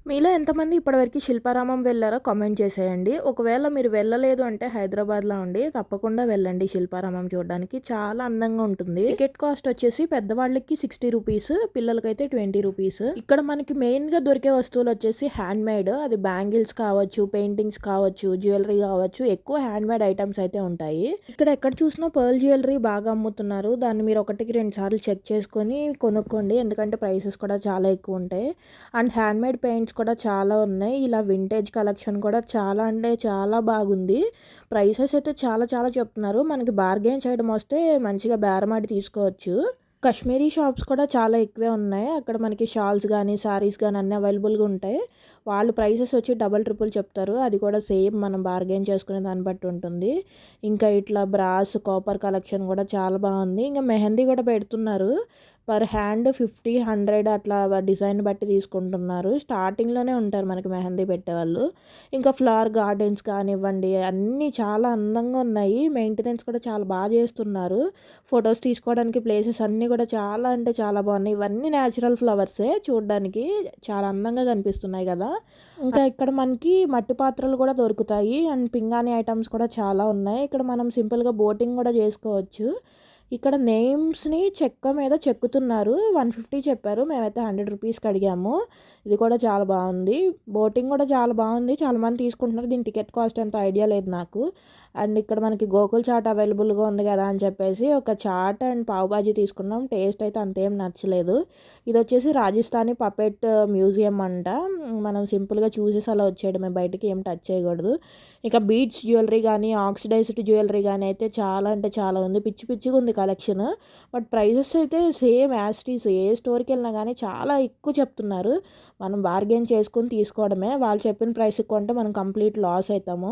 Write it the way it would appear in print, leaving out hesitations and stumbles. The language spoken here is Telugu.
మీలో ఎంతమంది ఇప్పటివరకు శిల్పారామం వెళ్లారో కామెంట్ చేసేయండి. ఒకవేళ మీరు వెళ్ళలేదు అంటే హైదరాబాద్‌లో ఉండి తప్పకుండా వెళ్ళండి శిల్పారామం చూడడానికి. చాలా అందంగా ఉంటుంది. టికెట్ కాస్ట్ వచ్చేసి పెద్దవాళ్ళకి ₹60, పిల్లలకైతే ₹20. ఇక్కడ మనకి మెయిన్‌గా దొరికే వస్తువులు వచ్చేసి హ్యాండ్‌మేడ్. అది బ్యాంగిల్స్ కావచ్చు, పెయింటింగ్స్ కావచ్చు, జ్యువెలరీ కావచ్చు. ఎక్కువ హ్యాండ్‌మేడ్ ఐటెమ్స్ అయితే ఉంటాయి. ఇక్కడ ఎక్కడ చూసినా పర్ల్ జ్యువెలరీ బాగా అమ్ముతున్నారు. దాన్ని మీరు ఒకటికి 2 సార్లు చెక్ చేసుకొని కొనుక్కోండి. ఎందుకంటే ప్రైసెస్ కూడా చాలా ఎక్కువ ఉంటాయి. అండ్ హ్యాండ్‌మేడ్ పెయింట్స్ కూడా చాలా ఉన్నాయి. ఇలా వింటేజ్ కలెక్షన్ కూడా చాలా అంటే చాలా బాగుంది. ప్రైసెస్ అయితే చాలా చాలా చెప్తున్నారు. మనకి బార్గెయిన్ చేయడం వస్తే మంచిగా బేరమాడి తీసుకోవచ్చు. కాశ్మీరీ షాప్స్ కూడా చాలా ఎక్కువే ఉన్నాయి. అక్కడ మనకి షాల్స్ గానీ, శారీస్ గానీ అన్నీ అవైలబుల్‌గా ఉంటాయి. వాళ్ళు ప్రైసెస్ వచ్చి డబల్, ట్రిపుల్ చెప్తారు. అది కూడా సేమ్ మనం బార్గెయిన్ చేసుకునే దాన్ని బట్టి ఉంటుంది. ఇంకా ఇట్లా బ్రాస్, కాపర్ కలెక్షన్ కూడా చాలా బాగుంది. ఇంకా మెహందీ కూడా పెడుతున్నారు. పర్ హ్యాండ్ 50, 100 అట్లా డిజైన్ బట్టి తీసుకుంటున్నారు. స్టార్టింగ్‌లోనే ఉంటారు మనకి మెహందీ పెట్టేవాళ్ళు. ఇంకా ఫ్లవర్ గార్డెన్స్ కానివ్వండి, అన్నీ చాలా అందంగా ఉన్నాయి. మెయింటెనెన్స్ కూడా చాలా చేస్తున్నారు. ఫొటోస్ తీసుకోవడానికి ప్లేసెస్ అన్నీ కూడా చాలా అంటే చాలా బాగున్నాయి. ఇవన్నీ న్యాచురల్ ఫ్లవర్సే చూడడానికి చాలా అందంగా కనిపిస్తున్నాయి కదా! ఇంకా ఇక్కడ మనకి మట్టి పాత్రలు కూడా దొరుకుతాయి. అండ్ పింగాణీ ఐటమ్స్ కూడా చాలా ఉన్నాయి. ఇక్కడ మనం సింపుల్‌గా బోటింగ్ కూడా చేసుకోవచ్చు. ఇక్కడ నేమ్స్‌ని చెక్క మీద చెక్కుతున్నారు. 150 చెప్పారు. మేమైతే ₹100కి అడిగాము. ఇది కూడా చాలా బాగుంది. బోటింగ్ కూడా చాలా బాగుంది. చాలామంది తీసుకుంటున్నారు. దీని టికెట్ కాస్ట్ ఎంతో ఐడియా లేదు నాకు. అండ్ ఇక్కడ మనకి గోకుల్ చాట్ అవైలబుల్‌గా ఉంది కదా అని చెప్పేసి ఒక చాట్ అండ్ పావ్ బాజీ తీసుకున్నాం. టేస్ట్ అయితే అంతేం నచ్చలేదు. ఇది వచ్చేసి రాజస్థానీ పపెట్ మ్యూజియం అంట. మనం సింపుల్‌గా చూసేసి అలా వచ్చేయడమే, బయటికి ఏం టచ్ చేయకూడదు. ఇక బీడ్స్ జ్యువెలరీ గానీ, ఆక్సిడైజ్డ్ జ్యువెలరీ గానీ అయితే చాలా అంటే చాలా ఉంది. పిచ్చి పిచ్చిగా ఉంది కలెక్షన్. బట్ ప్రైజెస్ అయితే సేమ్ యాజ్ ఇట్ ఈజ్. ఏ స్టోర్‌కి వెళ్ళినా కానీ చాలా ఎక్కువ చెప్తున్నారు. మనం బార్గెయిన్ చేసుకొని తీసుకోవడమే. వాళ్ళు చెప్పిన ప్రైస్‌కి కొంటే మనం కంప్లీట్ లాస్ అవుతాము.